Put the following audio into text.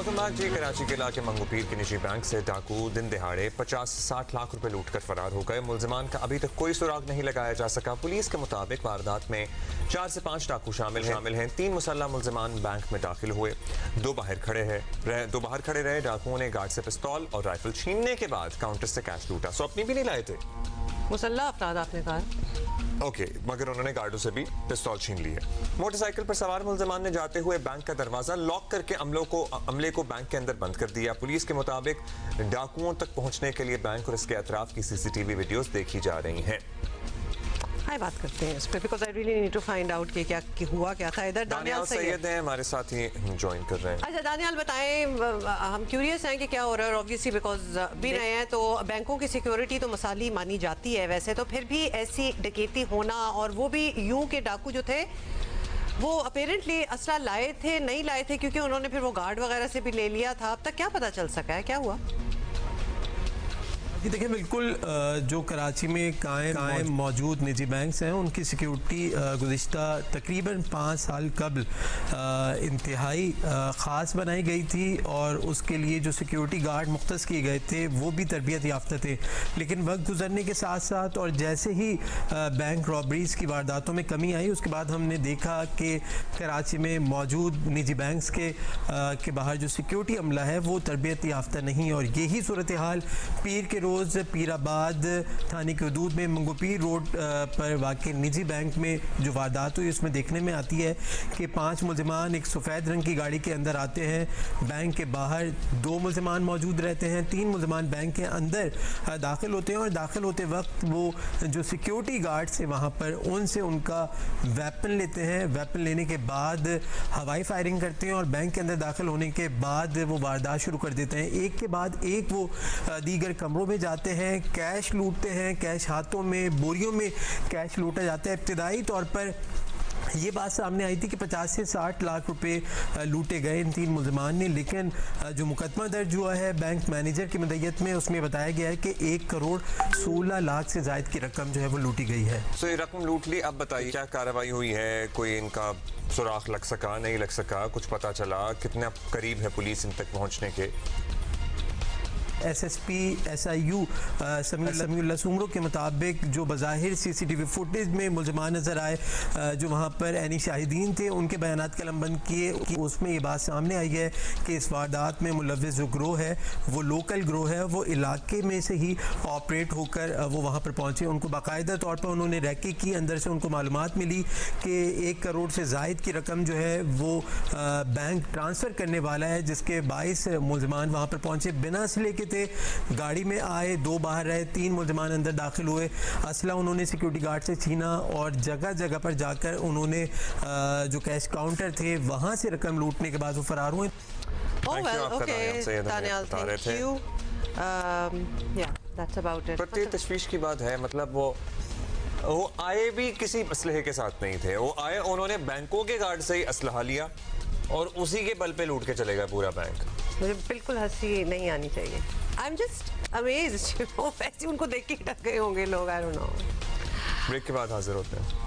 Welcome back जी। कराची के इलाके मंगोपीर के निजी बैंक से डाकू दिन दिहाड़े 50-60 लाख रुपए लूटकर फरार हो गए। मुलजिमान का अभी तक कोई सुराग नहीं लगाया जा सका। पुलिस के मुताबिक वारदात में 4 से 5 डाकू शामिल हैं। 3 मुसल्लह मुलजिमान बैंक में दाखिल हुए। दो बाहर खड़े रहे। डाकुओं ने गार्ड से पिस्तौल और राइफल छीनने के बाद काउंटर से कैश लूटा। सो अपनी भी नहीं लाए थे मुसल्लह अफराद आपने कहा। ओके, मगर उन्होंने गार्डों से भी पिस्तौल छीन लिए। मोटरसाइकिल पर सवार मुलजिमान ने जाते हुए बैंक का दरवाजा लॉक करके अमले को बैंक के अंदर बंद कर दिया। पुलिस के मुताबिक डाकुओं तक पहुंचने के लिए बैंक और इसके अतराफ की सीसीटीवी वीडियोस देखी जा रही हैं। बात करते हैं इस पे, because I really need to find out कि क्या हुआ क्या था। इधर दानियाल सैयद हैं हमारे साथ ही ज्वाइन कर रहे हैं। अच्छा दानियाल बताएं, हम क्यूरियस हैं कि क्या हो रहा है। ऑब्वियसली बिकॉज भी रहे हैं तो बैंकों की सिक्योरिटी तो मसाली मानी जाती है वैसे तो, फिर भी ऐसी डकैती होना, और वो भी यूं के डाकू जो थे वो अपेरेंटली असला लाए थे नहीं लाए थे, क्योंकि उन्होंने फिर वो गार्ड वगैरह से भी ले लिया था। अब तक क्या पता चल सका है, क्या हुआ? देखिए बिल्कुल, जो कराची में कायम मौजूद निजी बैंक्स हैं उनकी सिक्योरिटी गुज़िश्ता तकरीबन 5 साल कबल इंतहाई ख़ास बनाई गई थी, और उसके लिए जो सिक्योरिटी गार्ड मुख्तस किए गए थे वो भी तरबियत याफ्ता थे। लेकिन वक्त गुजरने के साथ साथ और जैसे ही बैंक रॉबरीज़ की वारदातों में कमी आई, उसके बाद हमने देखा कि कराची में मौजूद निजी बैंक्स के बाहर जो सिक्योरिटी अमला है वो तरबियत याफ्ता नहीं। और यही सूरत हाल पीर के पीराबाद थाने के हदूद में मंगोपीर रोड पर वाक़ निजी बैंक में जो वारदात हुई उसमें देखने में आती है कि 5 मुलजिमान एक सफ़ेद रंग की गाड़ी के अंदर आते हैं। बैंक के बाहर 2 मुलजिमान मौजूद रहते हैं। 3 मुलजिमान बैंक के अंदर दाखिल होते हैं, और दाखिल होते वक्त वो जो सिक्योरिटी गार्ड्स हैं वहाँ पर उनसे उनका वेपन लेते हैं। वेपन लेने के बाद हवाई फायरिंग करते हैं, और बैंक के अंदर दाखिल होने के बाद वो वारदात शुरू कर देते हैं। एक के बाद एक वो दीगर कमरों में जाते हैं, कैश लूटते हैं। कैश हाथों में बोरियों में कैश लूटा जाता है। इब्तिदाई तौर पर ये बात सामने आई थी कि 50 से 60 लाख रुपए लूटे गए इन 3 मुलजिमान ने, लेकिन जो मुकदमा दर्ज हुआ है बैंक मैनेजर की मदयत में उसमें बताया गया है कि 1 करोड़ 16 लाख से ज़ायद की रकम जो है वो लूटी गई है। तो ये रकम लूट ली। अब बताइए क्या कार्रवाई हुई है? कोई इनका सुराख लग सका, नहीं लग सका, कुछ पता चला? कितना करीब है पुलिस इन तक पहुँचने के? SSP SIU समीउल्लाह सुमरो के मुताबिक जो बज़ाहिर CCTV फुटेज में मुलजमान नज़र आए, जो वहाँ पर ऐनी शाहिदीन थे, उनके बयानात कलमबंद किए कि उसमें ये बात सामने आई है कि इस वारदात में मुलव्विस जो ग्रोह है वो लोकल ग्रोह है, वो इलाके में से ही ऑपरेट होकर वो वहाँ पर पहुँचे। उनको बाकायदा तौर पर उन्होंने रैकी की, अंदर से उनको मालूमात मिली कि 1 करोड़ से ज़ायद की रकम जो है वो बैंक ट्रांसफ़र करने वाला है, जिसके बाइस मुलजमान वहाँ पर पहुँचे। बिना असले के गाड़ी में आए, 2 बाहर रहे, 3 मुलजमान अंदर दाखिल हुए। असला उन्होंने सिक्योरिटी गार्ड से छीना, और जगह जगह पर जाकर उन्होंने जो कैश काउंटर थे वहां से रकम लूटने के बाद वो फरार हुए। तशवीश की बात है, मतलब वो आए भी किसी असलहे के साथ नहीं थे। वो आए, उन्होंने बैंकों के गार्ड से ही असलहा लिया और उसी के बल पे लूट के चलेगा पूरा बैंक। मुझे बिल्कुल हंसी नहीं आनी चाहिए। I am just amazed. वो वैसे उनको देख के डर गए होंगे लोग। I don't know. ब्रेक के बाद हाजिर होते हैं।